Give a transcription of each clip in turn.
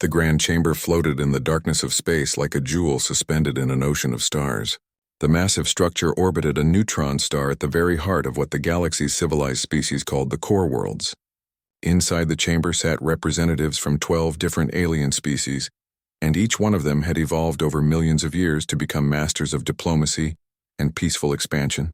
The grand chamber floated in the darkness of space like a jewel suspended in an ocean of stars. The massive structure orbited a neutron star at the very heart of what the galaxy's civilized species called the core worlds. Inside the chamber sat representatives from 12 different alien species, and each one of them had evolved over millions of years to become masters of diplomacy and peaceful expansion.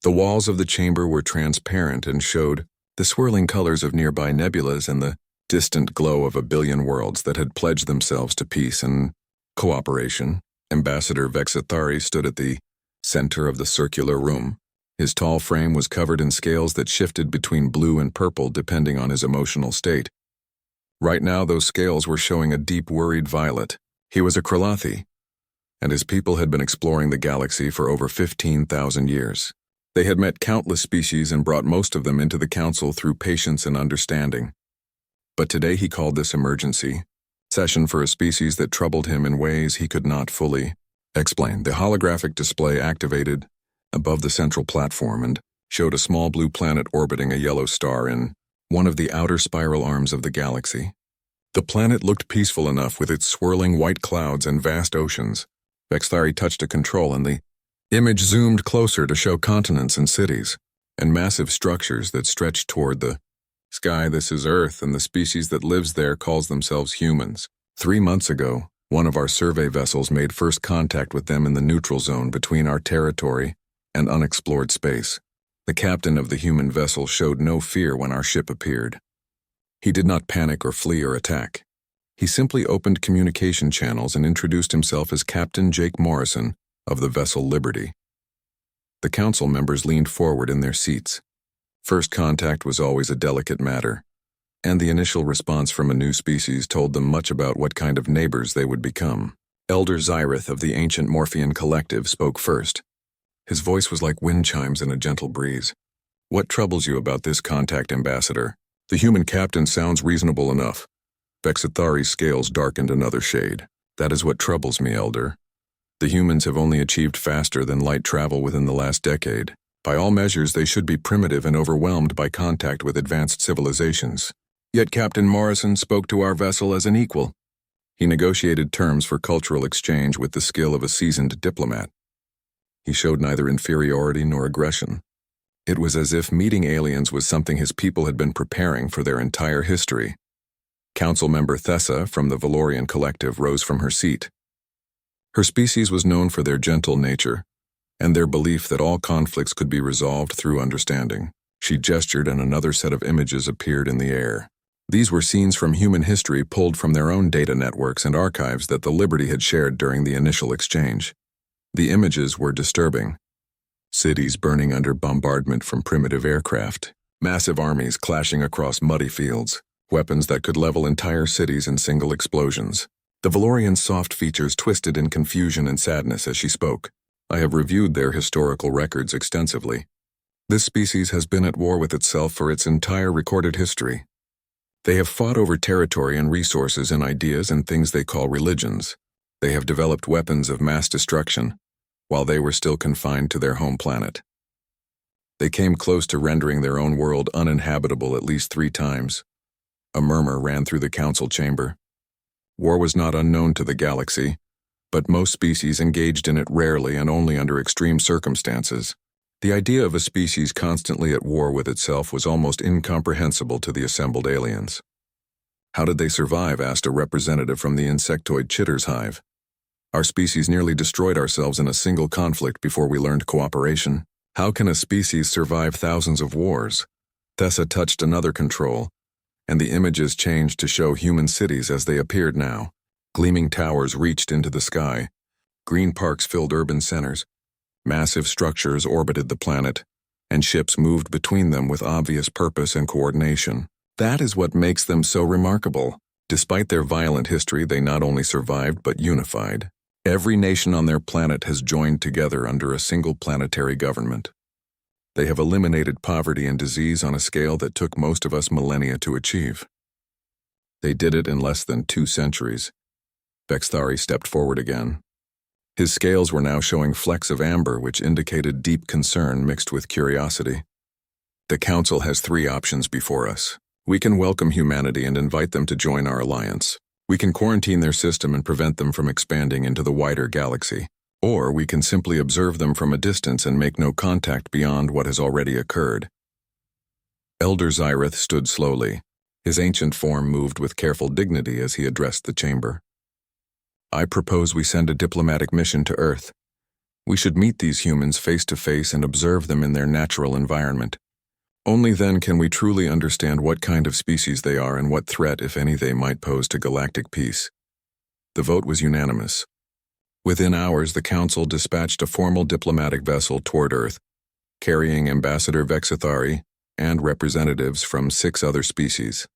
The walls of the chamber were transparent and showed the swirling colors of nearby nebulas and the distant glow of a billion worlds that had pledged themselves to peace and cooperation. Ambassador Vexathari stood at the center of the circular room. His tall frame was covered in scales that shifted between blue and purple depending on his emotional state. Right now, those scales were showing a deep, worried violet. He was a Kralathi, and his people had been exploring the galaxy for over 15,000 years. They had met countless species and brought most of them into the council through patience and understanding. But today he called this emergency session for a species that troubled him in ways he could not fully explain. The holographic display activated above the central platform and showed a small blue planet orbiting a yellow star in one of the outer spiral arms of the galaxy. The planet looked peaceful enough with its swirling white clouds and vast oceans. Vexathari touched a control and the image zoomed closer to show continents and cities and massive structures that stretched toward the sky. This is Earth, and the species that lives there calls themselves humans. 3 months ago, one of our survey vessels made first contact with them in the neutral zone between our territory and unexplored space. The captain of the human vessel showed no fear when our ship appeared. He did not panic or flee or attack. He simply opened communication channels and introduced himself as Captain Jake Morrison of the vessel Liberty. The council members leaned forward in their seats. First contact was always a delicate matter, and the initial response from a new species told them much about what kind of neighbors they would become. Elder Zyrith of the ancient Morphean collective spoke first. His voice was like wind chimes in a gentle breeze. "What troubles you about this contact, Ambassador? The human captain sounds reasonable enough." Vexathari's scales darkened another shade. "That is what troubles me, Elder. The humans have only achieved faster than light travel within the last decade. By all measures, they should be primitive and overwhelmed by contact with advanced civilizations. Yet Captain Morrison spoke to our vessel as an equal. He negotiated terms for cultural exchange with the skill of a seasoned diplomat. He showed neither inferiority nor aggression. It was as if meeting aliens was something his people had been preparing for their entire history." Council member Thessa from the Valorian collective rose from her seat. Her species was known for their gentle nature and their belief that all conflicts could be resolved through understanding. She gestured and another set of images appeared in the air. These were scenes from human history pulled from their own data networks and archives that the Liberty had shared during the initial exchange. The images were disturbing. Cities burning under bombardment from primitive aircraft, massive armies clashing across muddy fields, weapons that could level entire cities in single explosions. The Valorian's soft features twisted in confusion and sadness as she spoke. "I have reviewed their historical records extensively. This species has been at war with itself for its entire recorded history. They have fought over territory and resources and ideas and things they call religions. They have developed weapons of mass destruction while they were still confined to their home planet. They came close to rendering their own world uninhabitable at least 3 times. A murmur ran through the council chamber. War was not unknown to the galaxy, but most species engaged in it rarely and only under extreme circumstances. The idea of a species constantly at war with itself was almost incomprehensible to the assembled aliens. "How did they survive?" asked a representative from the insectoid Chitter's hive. "Our species nearly destroyed ourselves in a single conflict before we learned cooperation. How can a species survive thousands of wars?" Thessa touched another control, and the images changed to show human cities as they appeared now. Gleaming towers reached into the sky. Green parks filled urban centers. Massive structures orbited the planet, and ships moved between them with obvious purpose and coordination. That is what makes them so remarkable. Despite their violent history, they not only survived but unified. Every nation on their planet has joined together under a single planetary government. They have eliminated poverty and disease on a scale that took most of us millennia to achieve. They did it in less than 2 centuries. Vexathari stepped forward again. His scales were now showing flecks of amber which indicated deep concern mixed with curiosity. "The Council has 3 options before us. We can welcome humanity and invite them to join our alliance. We can quarantine their system and prevent them from expanding into the wider galaxy. Or we can simply observe them from a distance and make no contact beyond what has already occurred. Elder Zyrith stood slowly. His ancient form moved with careful dignity as he addressed the chamber. I propose we send a diplomatic mission to Earth. We should meet these humans face to face and observe them in their natural environment. Only then can we truly understand what kind of species they are and what threat, if any, they might pose to galactic peace. The vote was unanimous. Within hours, the Council dispatched a formal diplomatic vessel toward Earth, carrying Ambassador Vexithari and representatives from 6 other species.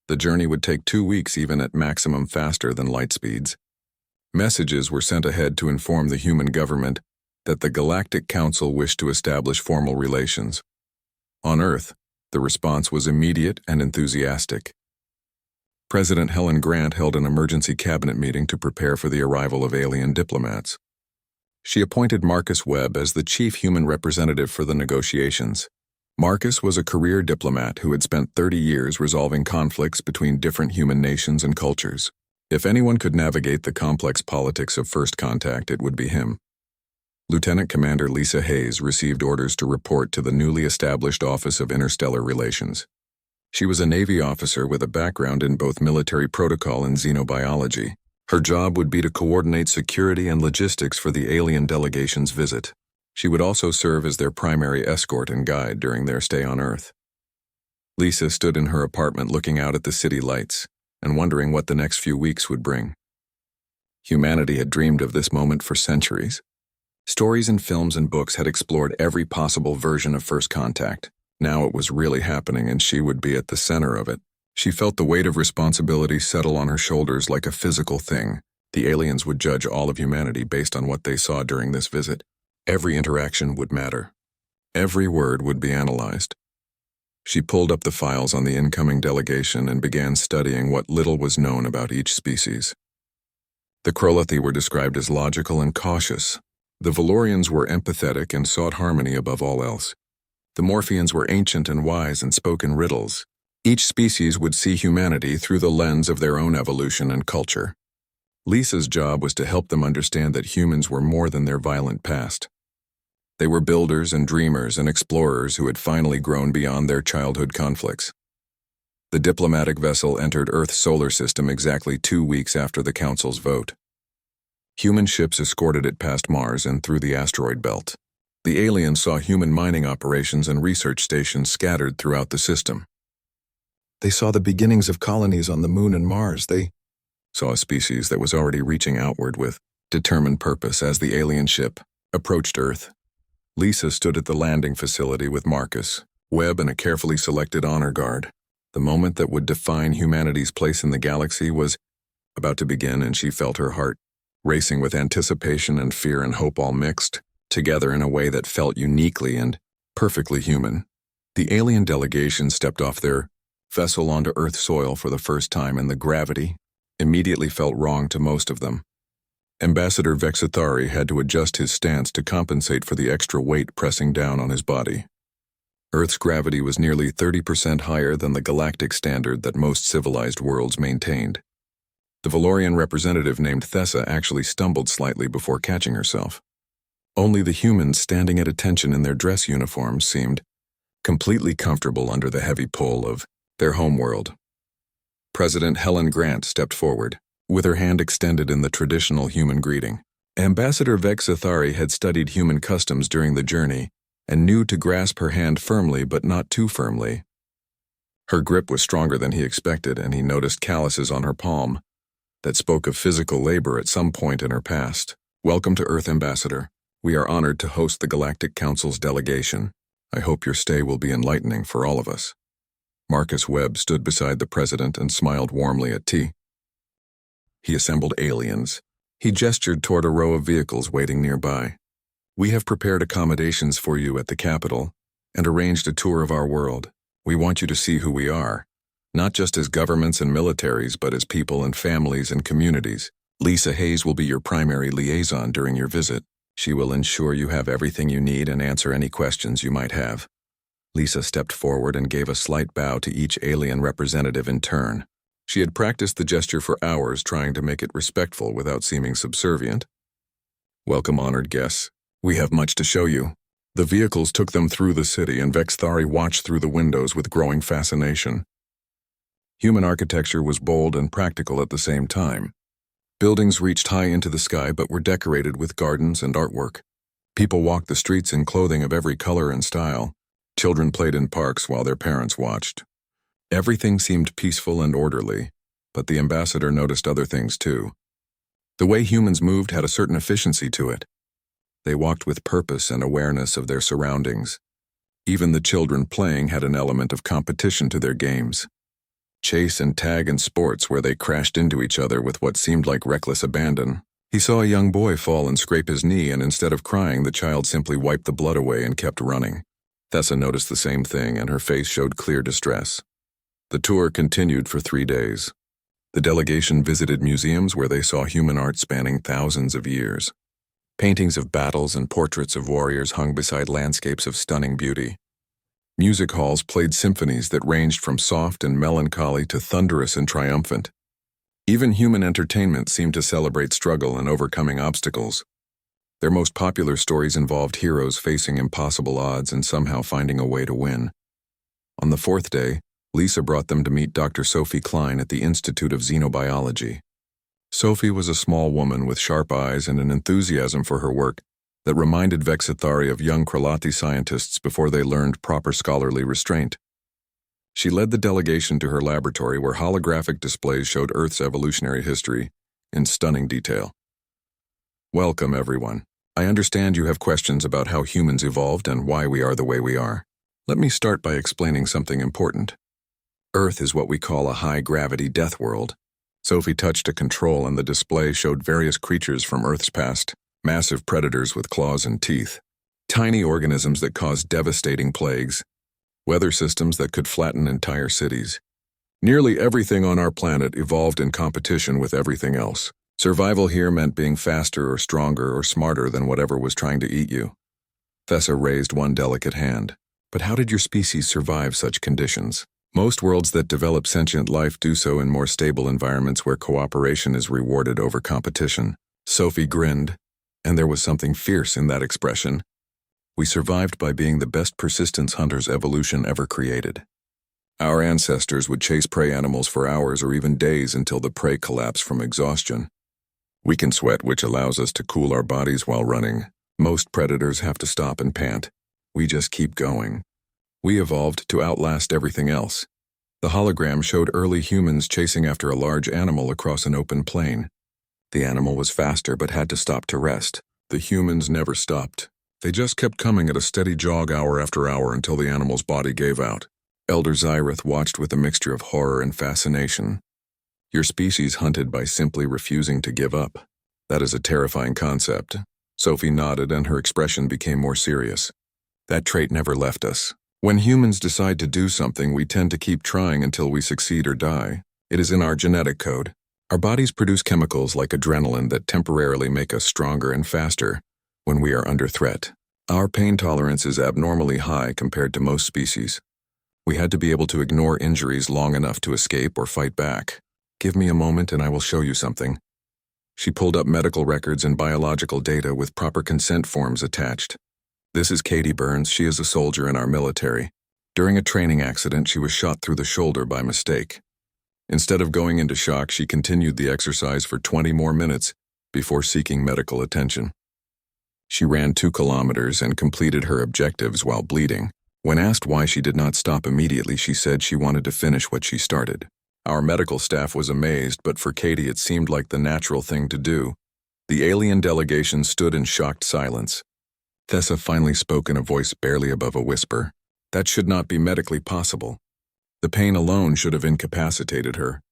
The journey would take 2 weeks, even at maximum faster than light speeds. Messages were sent ahead to inform the human government that the Galactic Council wished to establish formal relations. On Earth, the response was immediate and enthusiastic. President Helen Grant held an emergency cabinet meeting to prepare for the arrival of alien diplomats. She appointed Marcus Webb as the chief human representative for the negotiations. Marcus was a career diplomat who had spent 30 years resolving conflicts between different human nations and cultures. If anyone could navigate the complex politics of first contact, it would be him. Lieutenant Commander Lisa Hayes received orders to report to the newly established Office of Interstellar Relations. She was a Navy officer with a background in both military protocol and xenobiology. Her job would be to coordinate security and logistics for the alien delegation's visit. She would also serve as their primary escort and guide during their stay on Earth. Lisa stood in her apartment looking out at the city lights and wondering what the next few weeks would bring. Humanity had dreamed of this moment for centuries. Stories and films and books had explored every possible version of first contact. Now it was really happening, and she would be at the center of it. She felt the weight of responsibility settle on her shoulders like a physical thing. The aliens would judge all of humanity based on what they saw during this visit. Every interaction would matter. Every word would be analyzed. She pulled up the files on the incoming delegation and began studying what little was known about each species. The Krolothi were described as logical and cautious. The Valorians were empathetic and sought harmony above all else. The Morphians were ancient and wise and spoke in riddles. Each species would see humanity through the lens of their own evolution and culture. Lisa's job was to help them understand that humans were more than their violent past. They were builders and dreamers and explorers who had finally grown beyond their childhood conflicts. The diplomatic vessel entered Earth's solar system exactly 2 weeks after the Council's vote. Human ships escorted it past Mars and through the asteroid belt. The aliens saw human mining operations and research stations scattered throughout the system. They saw the beginnings of colonies on the Moon and Mars. They saw a species that was already reaching outward with determined purpose as the alien ship approached Earth. Lisa stood at the landing facility with Marcus, Webb, and a carefully selected honor guard. The moment that would define humanity's place in the galaxy was about to begin, and she felt her heart racing with anticipation and fear and hope all mixed together in a way that felt uniquely and perfectly human. The alien delegation stepped off their vessel onto Earth soil for the first time, and the gravity immediately felt wrong to most of them. Ambassador Vexithari had to adjust his stance to compensate for the extra weight pressing down on his body. Earth's gravity was nearly 30% higher than the galactic standard that most civilized worlds maintained. The Valorian representative named Thessa actually stumbled slightly before catching herself. Only the humans standing at attention in their dress uniforms seemed completely comfortable under the heavy pull of their homeworld. President Helen Grant stepped forward, with her hand extended in the traditional human greeting. Ambassador Vexithari had studied human customs during the journey and knew to grasp her hand firmly but not too firmly. Her grip was stronger than he expected, and he noticed calluses on her palm that spoke of physical labor at some point in her past. Welcome to Earth, Ambassador. We are honored to host the Galactic Council's delegation. I hope your stay will be enlightening for all of us. Marcus Webb stood beside the president and smiled warmly at T. He assembled aliens. He gestured toward a row of vehicles waiting nearby. We have prepared accommodations for you at the capital and arranged a tour of our world. We want you to see who we are, not just as governments and militaries, but as people and families and communities. Lisa Hayes will be your primary liaison during your visit. She will ensure you have everything you need and answer any questions you might have. Lisa stepped forward and gave a slight bow to each alien representative in turn. She had practiced the gesture for hours, trying to make it respectful without seeming subservient. "Welcome, honored guests. We have much to show you." The vehicles took them through the city, and Vexthari watched through the windows with growing fascination. Human architecture was bold and practical at the same time. Buildings reached high into the sky but were decorated with gardens and artwork. People walked the streets in clothing of every color and style. Children played in parks while their parents watched. Everything seemed peaceful and orderly, but the ambassador noticed other things too. The way humans moved had a certain efficiency to it. They walked with purpose and awareness of their surroundings. Even the children playing had an element of competition to their games. Chase and tag and sports where they crashed into each other with what seemed like reckless abandon. He saw a young boy fall and scrape his knee, and instead of crying, the child simply wiped the blood away and kept running. Thessa noticed the same thing, and her face showed clear distress. The tour continued for 3 days. The delegation visited museums where they saw human art spanning thousands of years. Paintings of battles and portraits of warriors hung beside landscapes of stunning beauty. Music halls played symphonies that ranged from soft and melancholy to thunderous and triumphant. Even human entertainment seemed to celebrate struggle and overcoming obstacles. Their most popular stories involved heroes facing impossible odds and somehow finding a way to win. On the 4th day, Lisa brought them to meet Dr. Sophie Klein at the Institute of Xenobiology. Sophie was a small woman with sharp eyes and an enthusiasm for her work that reminded Vexithari of young Kralati scientists before they learned proper scholarly restraint. She led the delegation to her laboratory where holographic displays showed Earth's evolutionary history in stunning detail. "Welcome, everyone. I understand you have questions about how humans evolved and why we are the way we are. Let me start by explaining something important. Earth is what we call a high-gravity death world." Sophie touched a control, and the display showed various creatures from Earth's past, massive predators with claws and teeth, tiny organisms that caused devastating plagues, weather systems that could flatten entire cities. Nearly everything on our planet evolved in competition with everything else. Survival here meant being faster or stronger or smarter than whatever was trying to eat you. Thessa raised one delicate hand. "But how did your species survive such conditions? Most worlds that develop sentient life do so in more stable environments where cooperation is rewarded over competition." Sophie grinned, and there was something fierce in that expression. "We survived by being the best persistence hunters evolution ever created. Our ancestors would chase prey animals for hours or even days until the prey collapsed from exhaustion. We can sweat, which allows us to cool our bodies while running. Most predators have to stop and pant. We just keep going. We evolved to outlast everything else." The hologram showed early humans chasing after a large animal across an open plain. The animal was faster but had to stop to rest. The humans never stopped. They just kept coming at a steady jog hour after hour until the animal's body gave out. Elder Zyrith watched with a mixture of horror and fascination. "Your species hunted by simply refusing to give up. That is a terrifying concept." Sophie nodded, and her expression became more serious. "That trait never left us. When humans decide to do something, we tend to keep trying until we succeed or die. It is in our genetic code. Our bodies produce chemicals like adrenaline that temporarily make us stronger and faster when we are under threat. Our pain tolerance is abnormally high compared to most species. We had to be able to ignore injuries long enough to escape or fight back. Give me a moment and I will show you something." She pulled up medical records and biological data with proper consent forms attached. "This is Katie Burns. She is a soldier in our military. During a training accident, she was shot through the shoulder by mistake. Instead of going into shock, she continued the exercise for 20 more minutes before seeking medical attention. She ran 2 kilometers and completed her objectives while bleeding. When asked why she did not stop immediately, she said she wanted to finish what she started. Our medical staff was amazed, but for Katie it seemed like the natural thing to do. The alien delegation stood in shocked silence. Thessa finally spoke in a voice barely above a whisper. "That should not be medically possible. The pain alone should have incapacitated her."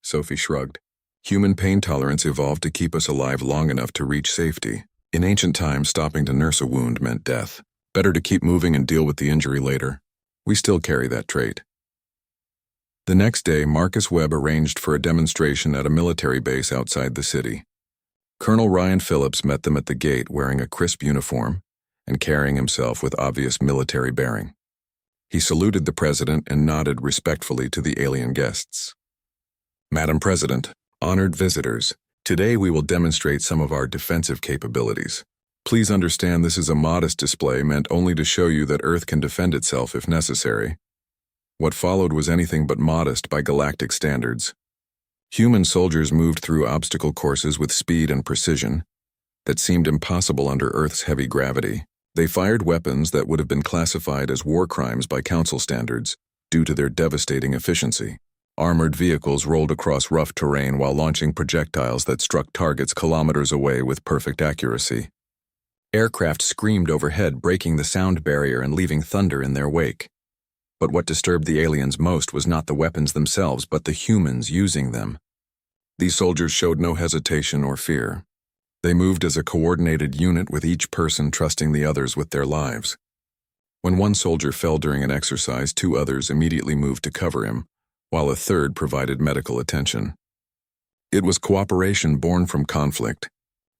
Sophie shrugged. "Human pain tolerance evolved to keep us alive long enough to reach safety. In ancient times, stopping to nurse a wound meant death. Better to keep moving and deal with the injury later. We still carry that trait." The next day, Marcus Webb arranged for a demonstration at a military base outside the city. Colonel Ryan Phillips met them at the gate wearing a crisp uniform and carrying himself with obvious military bearing. He saluted the president and nodded respectfully to the alien guests. Madam President, honored visitors, today we will demonstrate some of our defensive capabilities. Please understand this is a modest display meant only to show you that Earth can defend itself if necessary. What followed was anything but modest by galactic standards. Human soldiers moved through obstacle courses with speed and precision that seemed impossible under Earth's heavy gravity. They fired weapons that would have been classified as war crimes by Council standards due to their devastating efficiency. Armored vehicles rolled across rough terrain while launching projectiles that struck targets kilometers away with perfect accuracy. Aircraft screamed overhead, breaking the sound barrier and leaving thunder in their wake. But what disturbed the aliens most was not the weapons themselves, but the humans using them. These soldiers showed no hesitation or fear. They moved as a coordinated unit, with each person trusting the others with their lives. When one soldier fell during an exercise, two others immediately moved to cover him, while a third provided medical attention. It was cooperation born from conflict,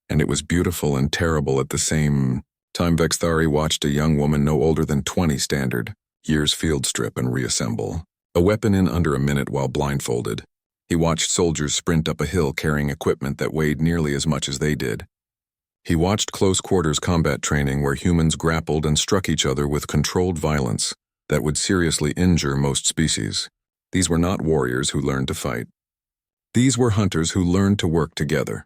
and it was beautiful and terrible at the same time. Vexthari watched a young woman no older than 20 standard years field strip and reassemble a weapon in under a minute while blindfolded. He watched soldiers sprint up a hill carrying equipment that weighed nearly as much as they did. He watched close-quarters combat training where humans grappled and struck each other with controlled violence that would seriously injure most species. These were not warriors who learned to fight. These were hunters who learned to work together.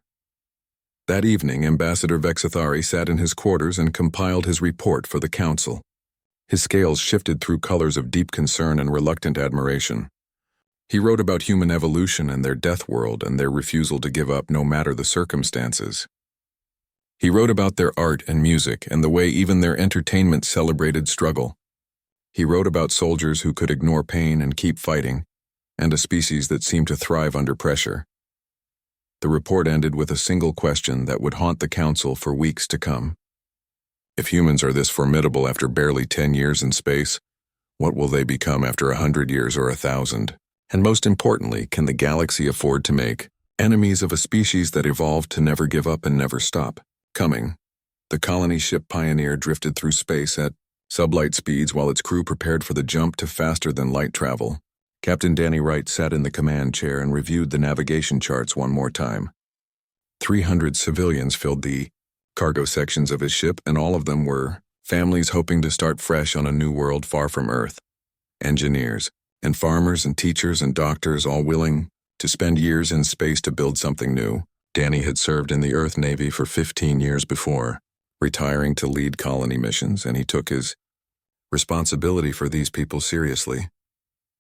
That evening, Ambassador Vexthari sat in his quarters and compiled his report for the Council. His scales shifted through colors of deep concern and reluctant admiration. He wrote about human evolution and their death world and their refusal to give up no matter the circumstances. He wrote about their art and music and the way even their entertainment celebrated struggle. He wrote about soldiers who could ignore pain and keep fighting, and a species that seemed to thrive under pressure. The report ended with a single question that would haunt the Council for weeks to come. If humans are this formidable after barely 10 years in space, what will they become after 100 years or 1,000? And most importantly, can the galaxy afford to make enemies of a species that evolved to never give up and never stop coming? The colony ship Pioneer drifted through space at sublight speeds while its crew prepared for the jump to faster-than-light travel. Captain Danny Wright sat in the command chair and reviewed the navigation charts one more time. 300 civilians filled the cargo sections of his ship, and all of them were families hoping to start fresh on a new world far from Earth. Engineers and farmers and teachers and doctors, all willing to spend years in space to build something new. Danny had served in the Earth Navy for 15 years before retiring to lead colony missions, and he took his responsibility for these people seriously.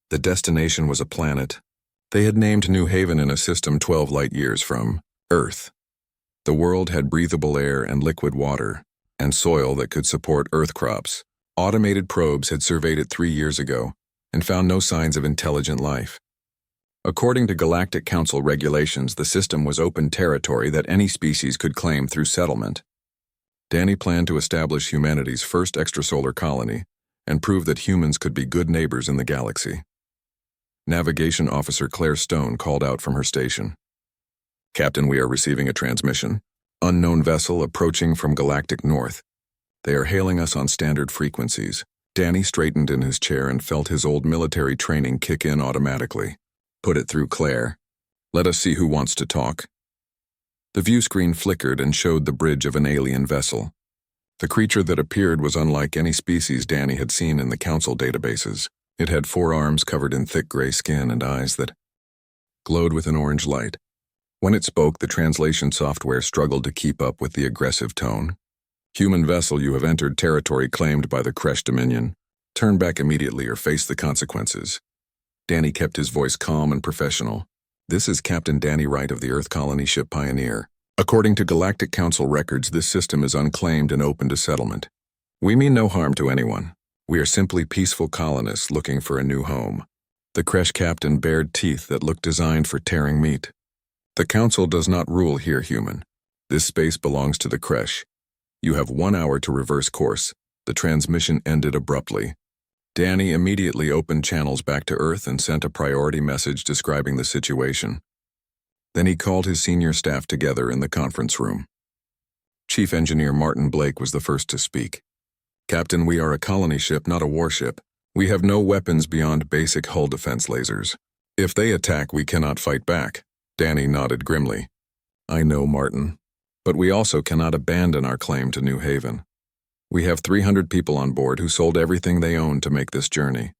The destination was a planet they had named New Haven in a system 12 light years from Earth. The world had breathable air and liquid water, and soil that could support Earth crops. Automated probes had surveyed it 3 years ago and found no signs of intelligent life. According to Galactic Council regulations, the system was open territory that any species could claim through settlement. Danny planned to establish humanity's first extrasolar colony and prove that humans could be good neighbors in the galaxy. Navigation Officer Claire Stone called out from her station. "Captain, we are receiving a transmission. Unknown vessel approaching from Galactic North. They are hailing us on standard frequencies." Danny straightened in his chair and felt his old military training kick in automatically. "Put it through, Claire. Let us see who wants to talk." The view screen flickered and showed the bridge of an alien vessel. The creature that appeared was unlike any species Danny had seen in the Council databases. It had 4 arms covered in thick gray skin and eyes that glowed with an orange light. When it spoke, the translation software struggled to keep up with the aggressive tone. "Human vessel, you have entered territory claimed by the Kresh Dominion. Turn back immediately or face the consequences." Danny kept his voice calm and professional. "This is Captain Danny Wright of the Earth colony ship Pioneer. According to Galactic Council records, this system is unclaimed and open to settlement. We mean no harm to anyone. We are simply peaceful colonists looking for a new home." The Kresh captain bared teeth that looked designed for tearing meat. "The Council does not rule here, human. This space belongs to the Kresh. You have 1 hour to reverse course." The transmission ended abruptly. Danny immediately opened channels back to Earth and sent a priority message describing the situation. Then he called his senior staff together in the conference room. Chief Engineer Martin Blake was the first to speak. "Captain, we are a colony ship, not a warship. We have no weapons beyond basic hull defense lasers. If they attack, we cannot fight back. Danny nodded grimly. I know, Martin. But we also cannot abandon our claim to New Haven. We have 300 people on board who sold everything they owned to make this journey.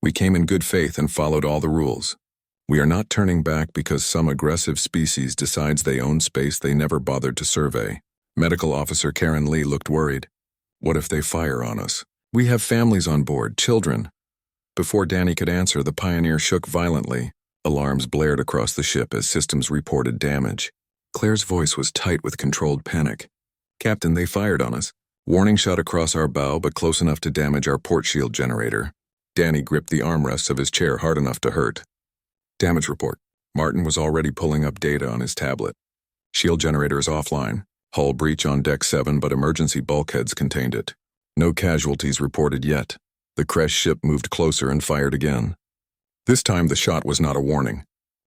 We came in good faith and followed all the rules. We are not turning back because some aggressive species decides they own space they never bothered to survey. Medical Officer Karen Lee looked worried. What if they fire on us? We have families on board, children. Before Danny could answer, the Pioneer shook violently. Alarms blared across the ship as systems reported damage. Claire's voice was tight with controlled panic. Captain, they fired on us. Warning shot across our bow, but close enough to damage our port shield generator. Danny gripped the armrests of his chair hard enough to hurt. Damage report. Martin was already pulling up data on his tablet. Shield generator is offline. Hull breach on deck 7, but emergency bulkheads contained it. No casualties reported yet. The crash ship moved closer and fired again. This time the shot was not a warning.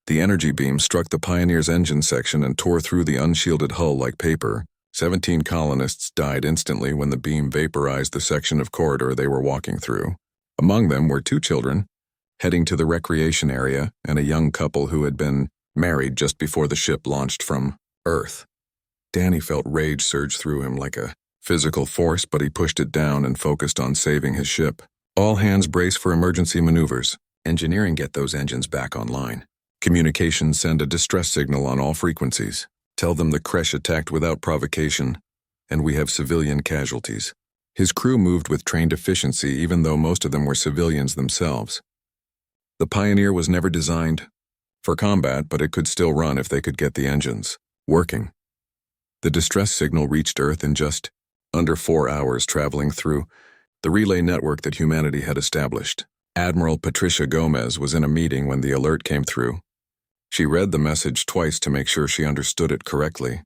The energy beam struck the Pioneer's engine section and tore through the unshielded hull like paper. 17 colonists died instantly when the beam vaporized the section of corridor they were walking through. Among them were 2 children, heading to the recreation area, and a young couple who had been married just before the ship launched from Earth. Danny felt rage surge through him like a physical force, but he pushed it down and focused on saving his ship. All hands brace for emergency maneuvers. Engineering, get those engines back online. Communications, send a distress signal on all frequencies. Tell them the crash attacked without provocation, and we have civilian casualties. His crew moved with trained efficiency, even though most of them were civilians themselves. The Pioneer was never designed for combat, but it could still run if they could get the engines working. The distress signal reached Earth in just under 4 hours, traveling through the relay network that humanity had established. Admiral Patricia Gomez was in a meeting when the alert came through. She read the message twice to make sure she understood it correctly.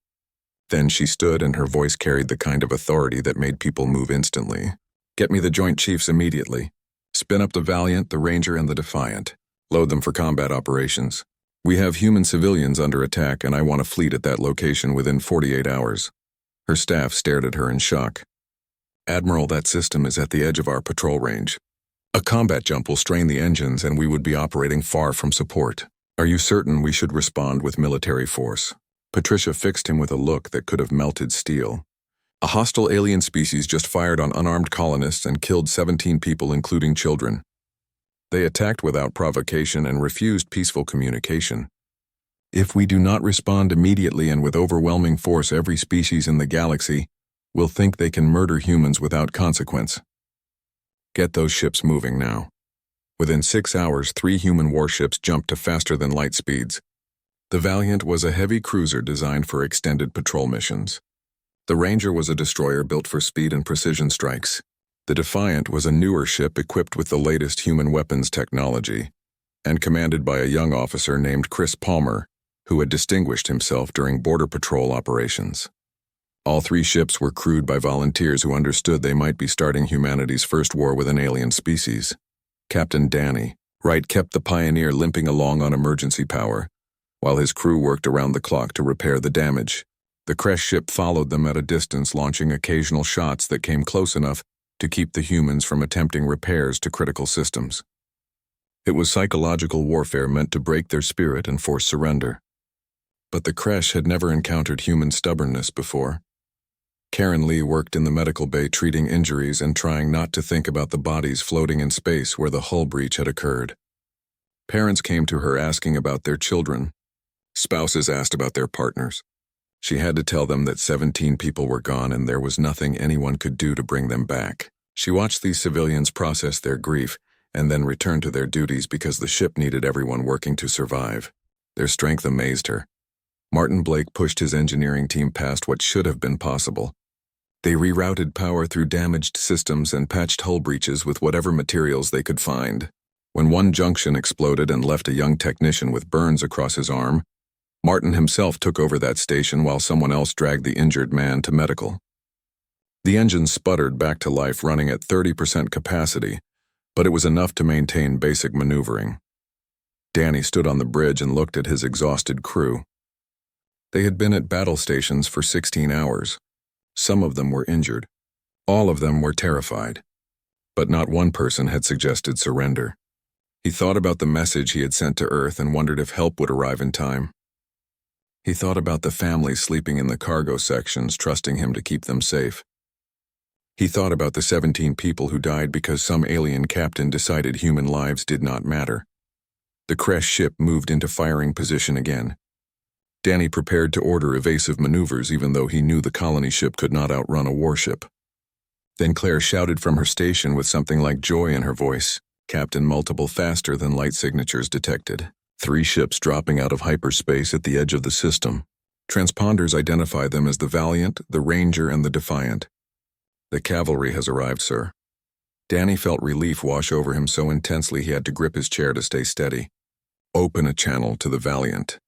Then she stood, and her voice carried the kind of authority that made people move instantly. Get me the Joint Chiefs immediately. Spin up the Valiant, the Ranger, and the Defiant. Load them for combat operations. We have human civilians under attack, and I want a fleet at that location within 48 hours. Her staff stared at her in shock. Admiral, that system is at the edge of our patrol range. A combat jump will strain the engines, and we would be operating far from support. Are you certain we should respond with military force? Patricia fixed him with a look that could have melted steel. A hostile alien species just fired on unarmed colonists and killed 17 people, including children. They attacked without provocation and refused peaceful communication. If we do not respond immediately and with overwhelming force, every species in the galaxy will think they can murder humans without consequence. Get those ships moving now. Within 6 hours, 3 human warships jumped to faster-than-light speeds. The Valiant was a heavy cruiser designed for extended patrol missions. The Ranger was a destroyer built for speed and precision strikes. The Defiant was a newer ship equipped with the latest human weapons technology, and commanded by a young officer named Chris Palmer, who had distinguished himself during border patrol operations. All 3 ships were crewed by volunteers who understood they might be starting humanity's first war with an alien species. Captain Danny Wright kept the Pioneer limping along on emergency power, while his crew worked around the clock to repair the damage. The crash ship followed them at a distance, launching occasional shots that came close enough to keep the humans from attempting repairs to critical systems. It was psychological warfare meant to break their spirit and force surrender. But the crash had never encountered human stubbornness before. Karen Lee worked in the medical bay treating injuries and trying not to think about the bodies floating in space where the hull breach had occurred. Parents came to her asking about their children. Spouses asked about their partners. She had to tell them that 17 people were gone and there was nothing anyone could do to bring them back. She watched these civilians process their grief and then return to their duties because the ship needed everyone working to survive. Their strength amazed her. Martin Blake pushed his engineering team past what should have been possible. They rerouted power through damaged systems and patched hull breaches with whatever materials they could find. When one junction exploded and left a young technician with burns across his arm, Martin himself took over that station while someone else dragged the injured man to medical. The engine sputtered back to life, running at 30% capacity, but it was enough to maintain basic maneuvering. Danny stood on the bridge and looked at his exhausted crew. They had been at battle stations for 16 hours. Some of them were injured. All of them were terrified. But not one person had suggested surrender. He thought about the message he had sent to Earth and wondered if help would arrive in time. He thought about the families sleeping in the cargo sections, trusting him to keep them safe. He thought about the 17 people who died because some alien captain decided human lives did not matter. The crash ship moved into firing position again. Danny prepared to order evasive maneuvers even though he knew the colony ship could not outrun a warship. Then Claire shouted from her station with something like joy in her voice. Captain, multiple faster than light signatures detected. 3 ships dropping out of hyperspace at the edge of the system. Transponders identify them as the Valiant, the Ranger, and the Defiant. The cavalry has arrived, sir. Danny felt relief wash over him so intensely he had to grip his chair to stay steady. Open a channel to the Valiant.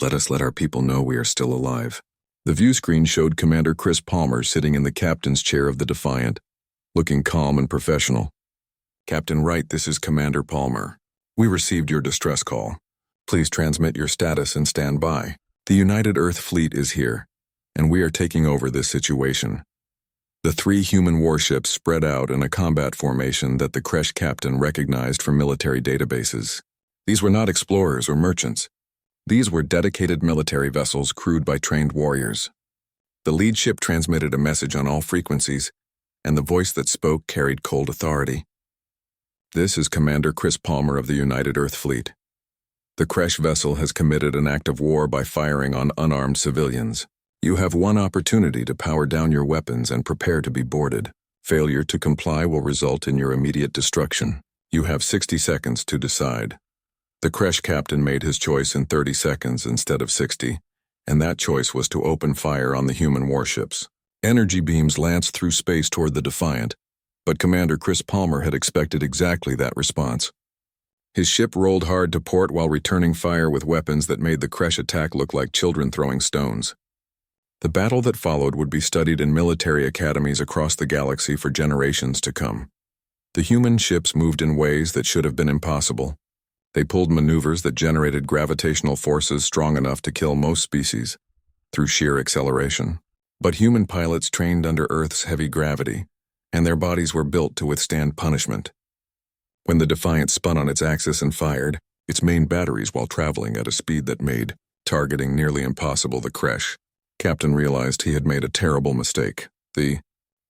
Let us let our people know we are still alive. The view screen showed Commander Chris Palmer sitting in the captain's chair of the Defiant, looking calm and professional. Captain Wright, this is Commander Palmer. We received your distress call. Please transmit your status and stand by. The United Earth Fleet is here, and we are taking over this situation. The 3 human warships spread out in a combat formation that the Kresh captain recognized from military databases. These were not explorers or merchants. These were dedicated military vessels crewed by trained warriors. The lead ship transmitted a message on all frequencies, and the voice that spoke carried cold authority. This is Commander Chris Palmer of the United Earth Fleet. The Kresh vessel has committed an act of war by firing on unarmed civilians. You have one opportunity to power down your weapons and prepare to be boarded. Failure to comply will result in your immediate destruction. You have 60 seconds to decide. The Kresh captain made his choice in 30 seconds instead of 60, and that choice was to open fire on the human warships. Energy beams lanced through space toward the Defiant, but Commander Chris Palmer had expected exactly that response. His ship rolled hard to port while returning fire with weapons that made the Kresh attack look like children throwing stones. The battle that followed would be studied in military academies across the galaxy for generations to come. The human ships moved in ways that should have been impossible. They pulled maneuvers that generated gravitational forces strong enough to kill most species through sheer acceleration. But human pilots trained under Earth's heavy gravity, and their bodies were built to withstand punishment. When the Defiant spun on its axis and fired its main batteries while traveling at a speed that made targeting nearly impossible, the Kresh captain realized he had made a terrible mistake. The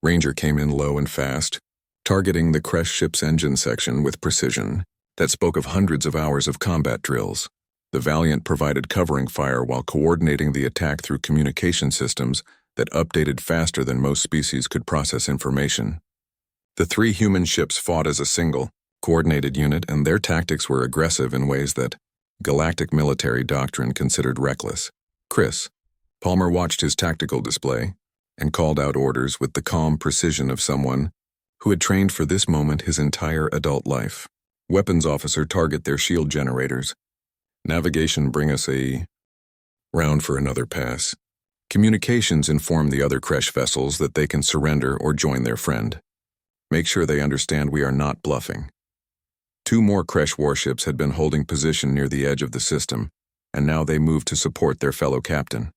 Ranger came in low and fast, targeting the Kresh ship's engine section with precision that spoke of hundreds of hours of combat drills. The Valiant provided covering fire while coordinating the attack through communication systems that updated faster than most species could process information. The 3 human ships fought as a single, coordinated unit, and their tactics were aggressive in ways that galactic military doctrine considered reckless. Chris Palmer watched his tactical display and called out orders with the calm precision of someone who had trained for this moment his entire adult life. Weapons officer, target their shield generators. Navigation, bring us a round for another pass. Communications, inform the other Kresh vessels that they can surrender or join their friend. Make sure they understand we are not bluffing. 2 more Kresh warships had been holding position near the edge of the system, and now they moved to support their fellow captain.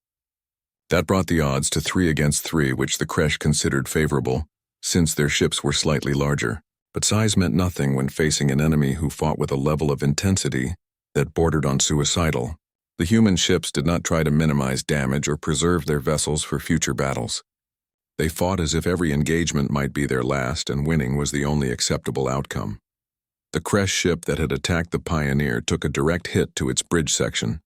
That brought the odds to 3 against 3, which the Kresh considered favorable, since their ships were slightly larger. But size meant nothing when facing an enemy who fought with a level of intensity that bordered on suicidal. The human ships did not try to minimize damage or preserve their vessels for future battles. They fought as if every engagement might be their last, and winning was the only acceptable outcome. The Kresh ship that had attacked the Pioneer took a direct hit to its bridge section.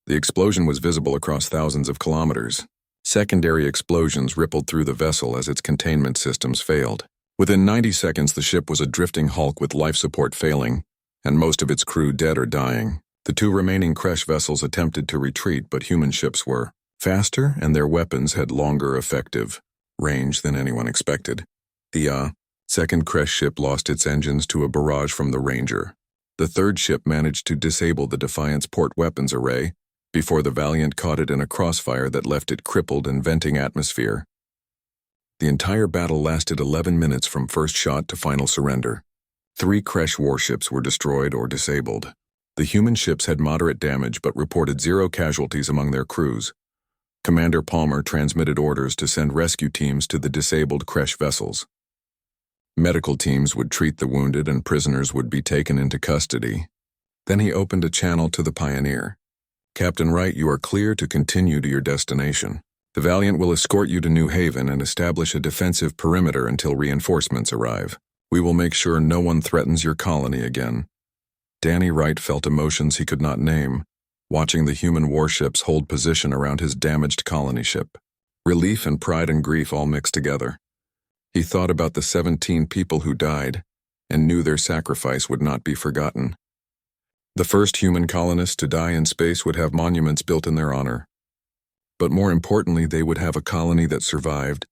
The explosion was visible across thousands of kilometers. Secondary explosions rippled through the vessel as its containment systems failed. Within 90 seconds, the ship was a drifting hulk with life support failing, and most of its crew dead or dying. The 2 remaining Kresh vessels attempted to retreat, but human ships were faster, and their weapons had longer effective range than anyone expected. The second Kresh ship lost its engines to a barrage from the Ranger. The 3rd ship managed to disable the Defiant's port weapons array before the Valiant caught it in a crossfire that left it crippled and venting atmosphere. The entire battle lasted 11 minutes from first shot to final surrender. 3 Kresh warships were destroyed or disabled. The human ships had moderate damage but reported 0 casualties among their crews. Commander Palmer transmitted orders to send rescue teams to the disabled Kresh vessels. Medical teams would treat the wounded and prisoners would be taken into custody. Then he opened a channel to the Pioneer. "Captain Wright, you are clear to continue to your destination. The Valiant will escort you to New Haven and establish a defensive perimeter until reinforcements arrive. We will make sure no one threatens your colony again." Danny Wright felt emotions he could not name, watching the human warships hold position around his damaged colony ship. Relief and pride and grief all mixed together. He thought about the 17 people who died and knew their sacrifice would not be forgotten. The first human colonists to die in space would have monuments built in their honor. But more importantly, they would have a colony that survived,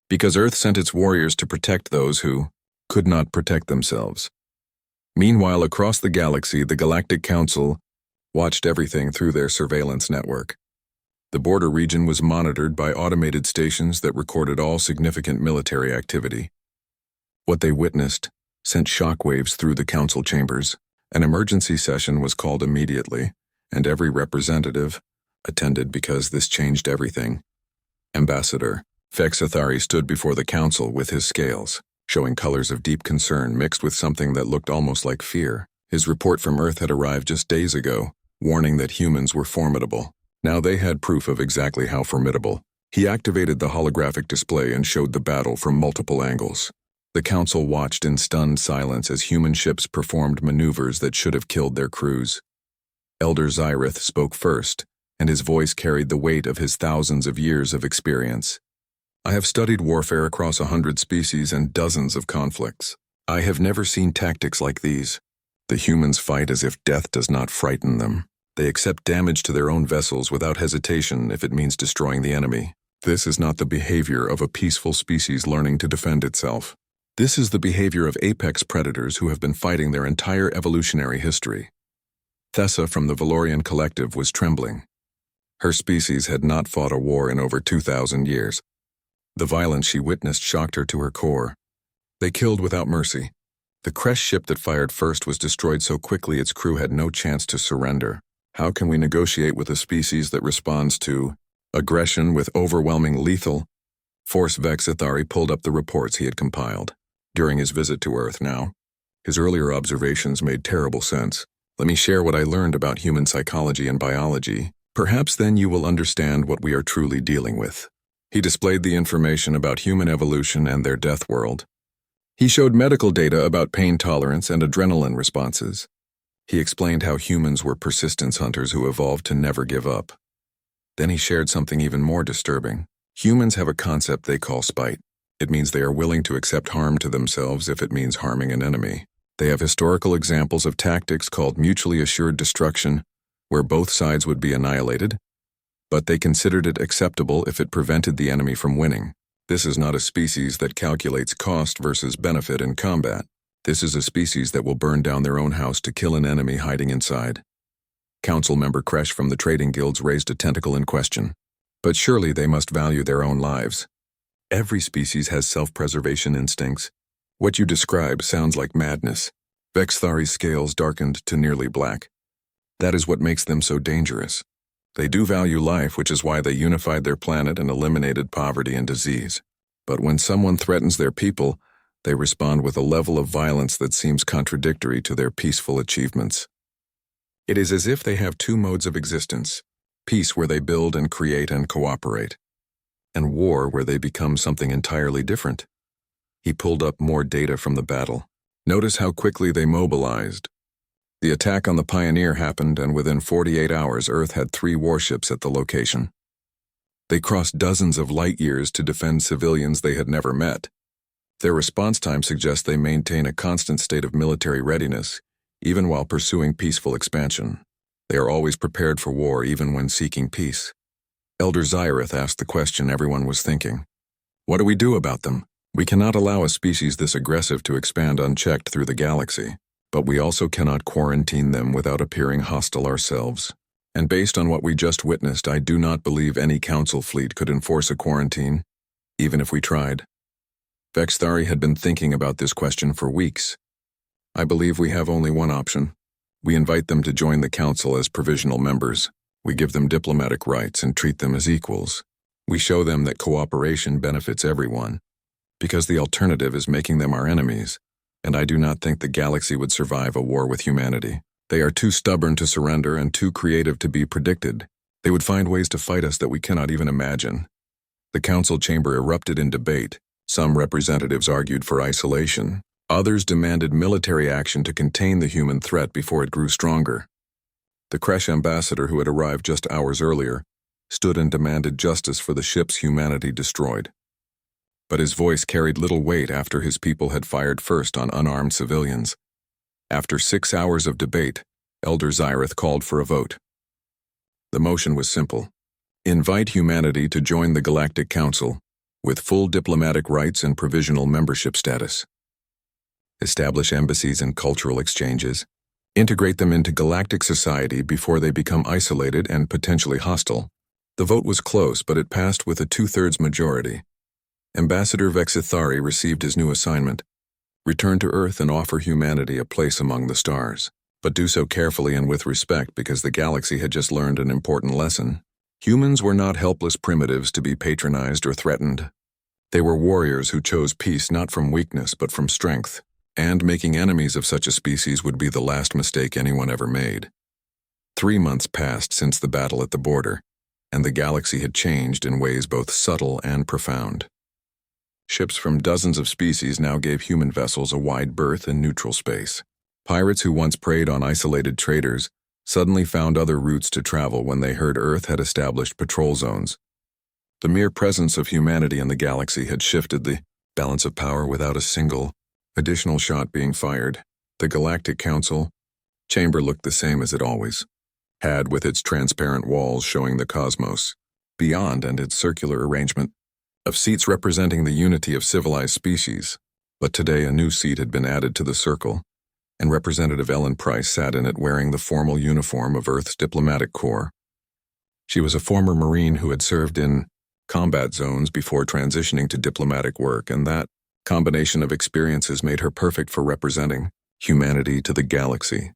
because Earth sent its warriors to protect those who could not protect themselves. Meanwhile, across the galaxy, the Galactic Council watched everything through their surveillance network. The border region was monitored by automated stations that recorded all significant military activity. What they witnessed sent shockwaves through the council chambers. An emergency session was called immediately, and every representative attended because this changed everything. Ambassador Fexathari stood before the council with his scales, showing colors of deep concern mixed with something that looked almost like fear. His report from Earth had arrived just days ago, warning that humans were formidable. Now they had proof of exactly how formidable. He activated the holographic display and showed the battle from multiple angles. The council watched in stunned silence as human ships performed maneuvers that should have killed their crews. Elder Zyrith spoke first, and his voice carried the weight of his thousands of years of experience. "I have studied warfare across 100 species and dozens of conflicts. I have never seen tactics like these. The humans fight as if death does not frighten them. They accept damage to their own vessels without hesitation if it means destroying the enemy. This is not the behavior of a peaceful species learning to defend itself. This is the behavior of apex predators who have been fighting their entire evolutionary history." Thessa from the Valorian Collective was trembling. Her species had not fought a war in over 2,000 years. The violence she witnessed shocked her to her core. They killed without mercy. The Kresh ship that fired first was destroyed so quickly its crew had no chance to surrender. How can we negotiate with a species that responds to aggression with overwhelming lethal force? Vexathari pulled up the reports he had compiled during his visit to Earth now. His earlier observations made terrible sense. "Let me share what I learned about human psychology and biology. Perhaps then you will understand what we are truly dealing with." He displayed the information about human evolution and their death world. He showed medical data about pain tolerance and adrenaline responses. He explained how humans were persistence hunters who evolved to never give up. Then he shared something even more disturbing. Humans have a concept they call spite. It means they are willing to accept harm to themselves if it means harming an enemy. They have historical examples of tactics called mutually assured destruction, where both sides would be annihilated, but they considered it acceptable if it prevented the enemy from winning. This is not a species that calculates cost versus benefit in combat. This is a species that will burn down their own house to kill an enemy hiding inside. Council member Kresh from the trading guilds raised a tentacle in question. But surely they must value their own lives. Every species has self-preservation instincts. What you describe sounds like madness. Vexthari's scales darkened to nearly black. That is what makes them so dangerous. They do value life, which is why they unified their planet and eliminated poverty and disease. But when someone threatens their people, they respond with a level of violence that seems contradictory to their peaceful achievements. It is as if they have two modes of existence: peace, where they build and create and cooperate, and war, where they become something entirely different. He pulled up more data from the battle. Notice how quickly they mobilized. The attack on the Pioneer happened, and within 48 hours, Earth had 3 warships at the location. They crossed dozens of light years to defend civilians they had never met. Their response time suggests they maintain a constant state of military readiness, even while pursuing peaceful expansion. They are always prepared for war, even when seeking peace. Elder Zyrith asked the question everyone was thinking. What do we do about them? We cannot allow a species this aggressive to expand unchecked through the galaxy, but we also cannot quarantine them without appearing hostile ourselves. And based on what we just witnessed, I do not believe any council fleet could enforce a quarantine, even if we tried. Vexthari had been thinking about this question for weeks. I believe we have only one option. We invite them to join the council as provisional members. We give them diplomatic rights and treat them as equals. We show them that cooperation benefits everyone. because the alternative is making them our enemies, and I do not think the galaxy would survive a war with humanity. They are too stubborn to surrender and too creative to be predicted. They would find ways to fight us that we cannot even imagine. The council chamber erupted in debate. Some representatives argued for isolation. Others demanded military action to contain the human threat before it grew stronger. The Kresh ambassador, who had arrived just hours earlier, stood and demanded justice for the ships humanity destroyed. But his voice carried little weight after his people had fired first on unarmed civilians. After 6 hours of debate, Elder Zyrith called for a vote. The motion was simple. Invite humanity to join the Galactic Council, with full diplomatic rights and provisional membership status. Establish embassies and cultural exchanges. Integrate them into galactic society before they become isolated and potentially hostile. The vote was close, but it passed with a 2/3 majority. Ambassador Vexithari received his new assignment: return to Earth and offer humanity a place among the stars. But do so carefully and with respect, because the galaxy had just learned an important lesson. Humans were not helpless primitives to be patronized or threatened. They were warriors who chose peace not from weakness but from strength, and making enemies of such a species would be the last mistake anyone ever made. 3 months passed since the battle at the border, and the galaxy had changed in ways both subtle and profound. Ships from dozens of species now gave human vessels a wide berth in neutral space. Pirates who once preyed on isolated traders suddenly found other routes to travel when they heard Earth had established patrol zones. The mere presence of humanity in the galaxy had shifted the balance of power without a single additional shot being fired. The Galactic Council chamber looked the same as it always had, with its transparent walls showing the cosmos beyond and its circular arrangement of seats representing the unity of civilized species. But today a new seat had been added to the circle, and Representative Ellen Price sat in it wearing the formal uniform of Earth's diplomatic corps. She was a former Marine who had served in combat zones before transitioning to diplomatic work, and that combination of experiences made her perfect for representing humanity to the galaxy.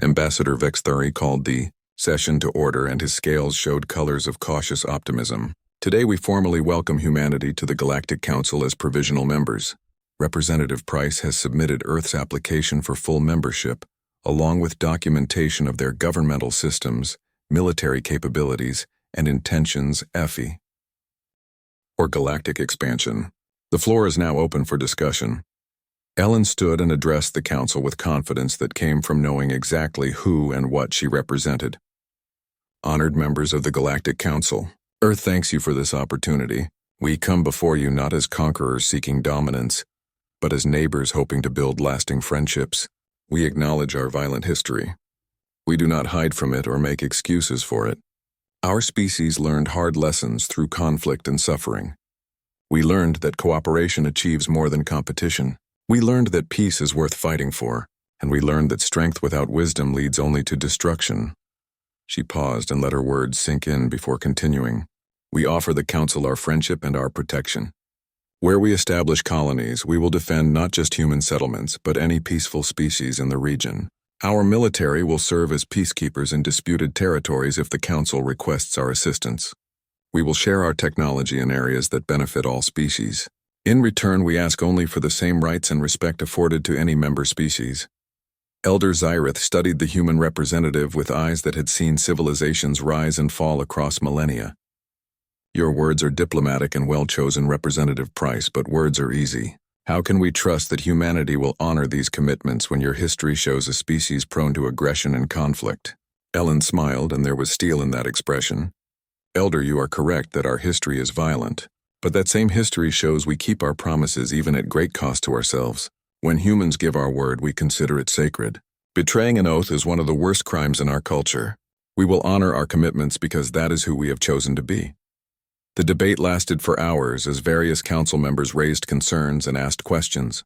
Ambassador Vexthari called the session to order, and his scales showed colors of cautious optimism. Today we formally welcome humanity to the Galactic Council as provisional members. Representative Price has submitted Earth's application for full membership, along with documentation of their governmental systems, military capabilities, and intentions, HFY, or galactic expansion. The floor is now open for discussion. Ellen stood and addressed the council with confidence that came from knowing exactly who and what she represented. Honored members of the Galactic Council, Earth thanks you for this opportunity. We come before you not as conquerors seeking dominance, but as neighbors hoping to build lasting friendships. We acknowledge our violent history. We do not hide from it or make excuses for it. Our species learned hard lessons through conflict and suffering. We learned that cooperation achieves more than competition. We learned that peace is worth fighting for, and we learned that strength without wisdom leads only to destruction. She paused and let her words sink in before continuing. We offer the Council our friendship and our protection. Where we establish colonies, we will defend not just human settlements, but any peaceful species in the region. Our military will serve as peacekeepers in disputed territories if the Council requests our assistance. We will share our technology in areas that benefit all species. In return, we ask only for the same rights and respect afforded to any member species. Elder Zyrith studied the human representative with eyes that had seen civilizations rise and fall across millennia. Your words are diplomatic and well-chosen, Representative Price, but words are easy. How can we trust that humanity will honor these commitments when your history shows a species prone to aggression and conflict? Ellen smiled, and there was steel in that expression. Elder, you are correct that our history is violent, but that same history shows we keep our promises even at great cost to ourselves. When humans give our word, we consider it sacred. Betraying an oath is one of the worst crimes in our culture. We will honor our commitments because that is who we have chosen to be. The debate lasted for hours as various council members raised concerns and asked questions.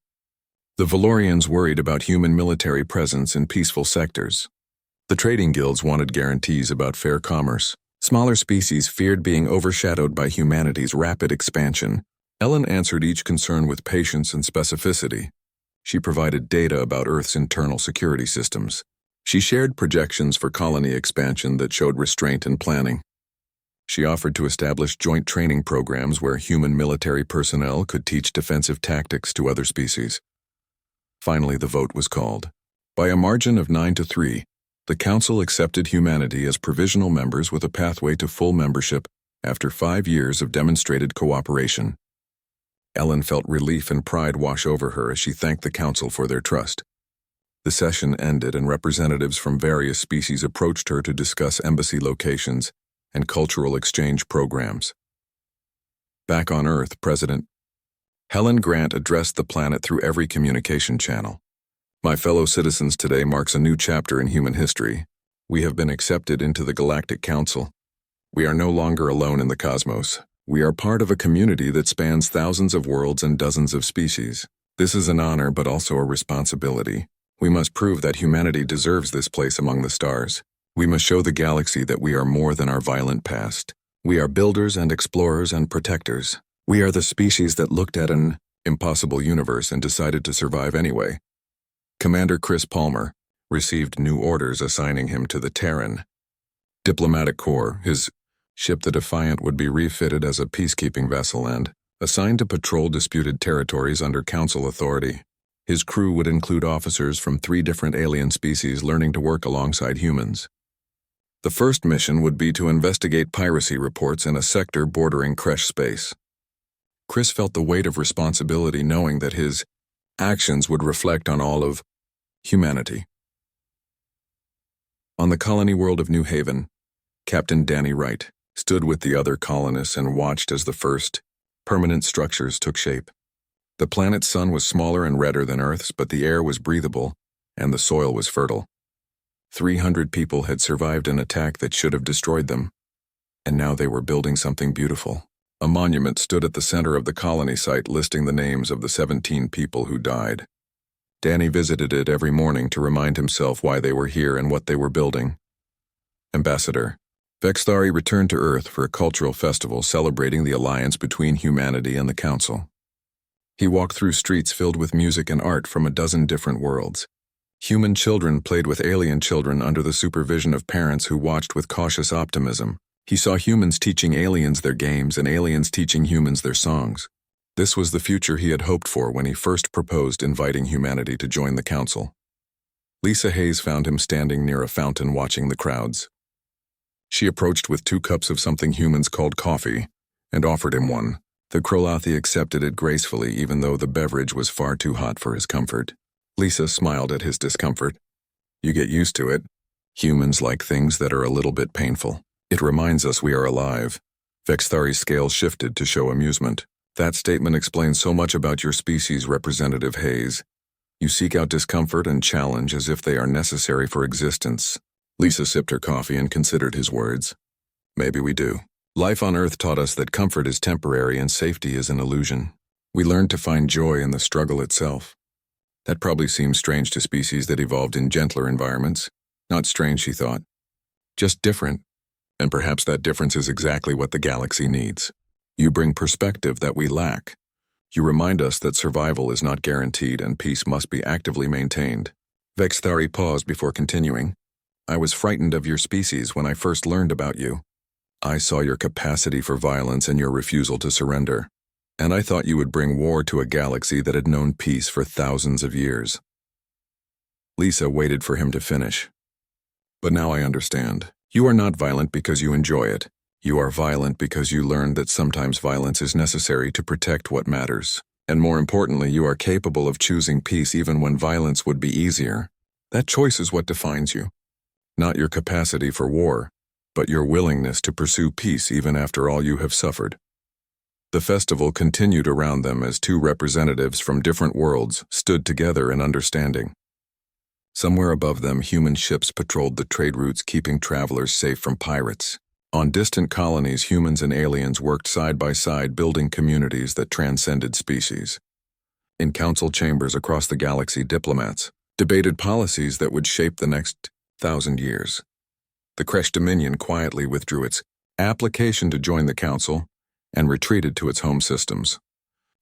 The Valorians worried about human military presence in peaceful sectors. The trading guilds wanted guarantees about fair commerce. Smaller species feared being overshadowed by humanity's rapid expansion. Ellen answered each concern with patience and specificity. She provided data about Earth's internal security systems. She shared projections for colony expansion that showed restraint and planning. She offered to establish joint training programs where human military personnel could teach defensive tactics to other species. Finally, the vote was called. By a margin of 9-3, the Council accepted humanity as provisional members with a pathway to full membership after 5 years of demonstrated cooperation. Ellen felt relief and pride wash over her as she thanked the Council for their trust. The session ended and representatives from various species approached her to discuss embassy locations and cultural exchange programs. Back on Earth, President Helen Grant addressed the planet through every communication channel. My fellow citizens, today marks a new chapter in human history. We have been accepted into the Galactic Council. We are no longer alone in the cosmos. We are part of a community that spans thousands of worlds and dozens of species. This is an honor, but also a responsibility. We must prove that humanity deserves this place among the stars. We must show the galaxy that we are more than our violent past. We are builders and explorers and protectors. We are the species that looked at an impossible universe and decided to survive anyway. Commander Chris Palmer received new orders assigning him to the Terran Diplomatic Corps. His ship, the Defiant, would be refitted as a peacekeeping vessel and assigned to patrol disputed territories under Council authority. His crew would include officers from 3 different alien species learning to work alongside humans. The first mission would be to investigate piracy reports in a sector bordering Kresh space. Chris felt the weight of responsibility, knowing that his actions would reflect on all of humanity. On the colony world of New Haven, Captain Danny Wright stood with the other colonists and watched as the first permanent structures took shape. The planet's sun was smaller and redder than Earth's, but the air was breathable and the soil was fertile. 300 people had survived an attack that should have destroyed them, and now they were building something beautiful. A monument stood at the center of the colony site listing the names of the 17 people who died. Danny visited it every morning to remind himself why they were here and what they were building. Ambassador Vexthari returned to Earth for a cultural festival celebrating the alliance between humanity and the Council. He walked through streets filled with music and art from a dozen different worlds. Human children played with alien children under the supervision of parents who watched with cautious optimism. He saw humans teaching aliens their games and aliens teaching humans their songs. This was the future he had hoped for when he first proposed inviting humanity to join the Council. Lisa Hayes found him standing near a fountain watching the crowds. She approached with 2 cups of something humans called coffee and offered him one. The Krolathi accepted it gracefully, even though the beverage was far too hot for his comfort. Lisa smiled at his discomfort. You get used to it. Humans like things that are a little bit painful. It reminds us we are alive. Vexthari's scales shifted to show amusement. That statement explains so much about your species, Representative Hayes. You seek out discomfort and challenge as if they are necessary for existence. Lisa sipped her coffee and considered his words. Maybe we do. Life on Earth taught us that comfort is temporary and safety is an illusion. We learned to find joy in the struggle itself. That probably seems strange to species that evolved in gentler environments. Not strange, she thought. Just different. And perhaps that difference is exactly what the galaxy needs. You bring perspective that we lack. You remind us that survival is not guaranteed and peace must be actively maintained. Vexthari paused before continuing. I was frightened of your species when I first learned about you. I saw your capacity for violence and your refusal to surrender. And I thought you would bring war to a galaxy that had known peace for thousands of years. Lisa waited for him to finish. But now I understand. You are not violent because you enjoy it. You are violent because you learned that sometimes violence is necessary to protect what matters. And more importantly, you are capable of choosing peace even when violence would be easier. That choice is what defines you. Not your capacity for war, but your willingness to pursue peace even after all you have suffered. The festival continued around them as 2 representatives from different worlds stood together in understanding. Somewhere above them, human ships patrolled the trade routes, keeping travelers safe from pirates. On distant colonies, humans and aliens worked side by side, building communities that transcended species. In council chambers across the galaxy, diplomats debated policies that would shape the next 1,000 years. The Kresh Dominion quietly withdrew its application to join the Council and retreated to its home systems.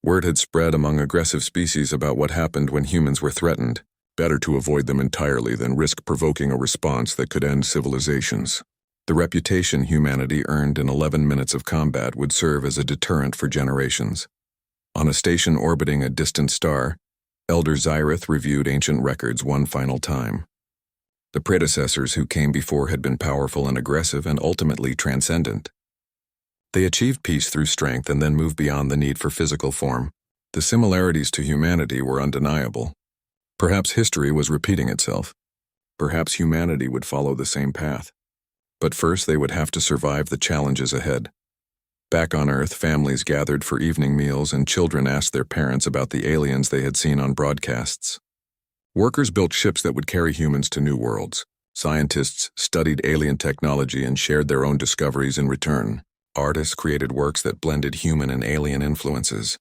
Word had spread among aggressive species about what happened when humans were threatened. Better to avoid them entirely than risk provoking a response that could end civilizations. The reputation humanity earned in 11 minutes of combat would serve as a deterrent for generations. On a station orbiting a distant star, Elder Zyrith reviewed ancient records one final time. The predecessors who came before had been powerful and aggressive and ultimately transcendent. They achieved peace through strength and then moved beyond the need for physical form. The similarities to humanity were undeniable. Perhaps history was repeating itself. Perhaps humanity would follow the same path. But first they would have to survive the challenges ahead. Back on Earth, families gathered for evening meals and children asked their parents about the aliens they had seen on broadcasts. Workers built ships that would carry humans to new worlds. Scientists studied alien technology and shared their own discoveries in return. Artists created works that blended human and alien influences.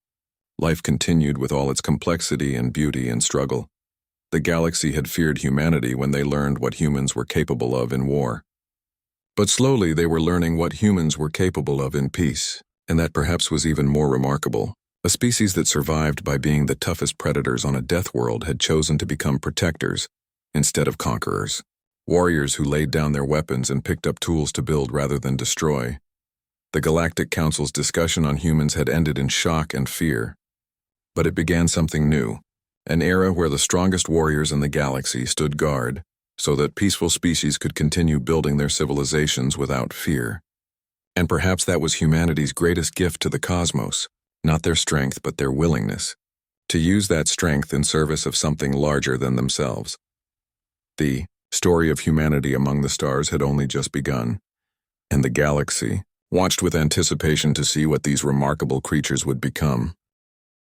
Life continued with all its complexity and beauty and struggle. The galaxy had feared humanity when they learned what humans were capable of in war. But slowly they were learning what humans were capable of in peace, and that perhaps was even more remarkable. A species that survived by being the toughest predators on a death world had chosen to become protectors instead of conquerors. Warriors who laid down their weapons and picked up tools to build rather than destroy. The Galactic Council's discussion on humans had ended in shock and fear. But it began something new, an era where the strongest warriors in the galaxy stood guard so that peaceful species could continue building their civilizations without fear. And perhaps that was humanity's greatest gift to the cosmos, not their strength but their willingness to use that strength in service of something larger than themselves. The story of humanity among the stars had only just begun, and the galaxy watched with anticipation to see what these remarkable creatures would become.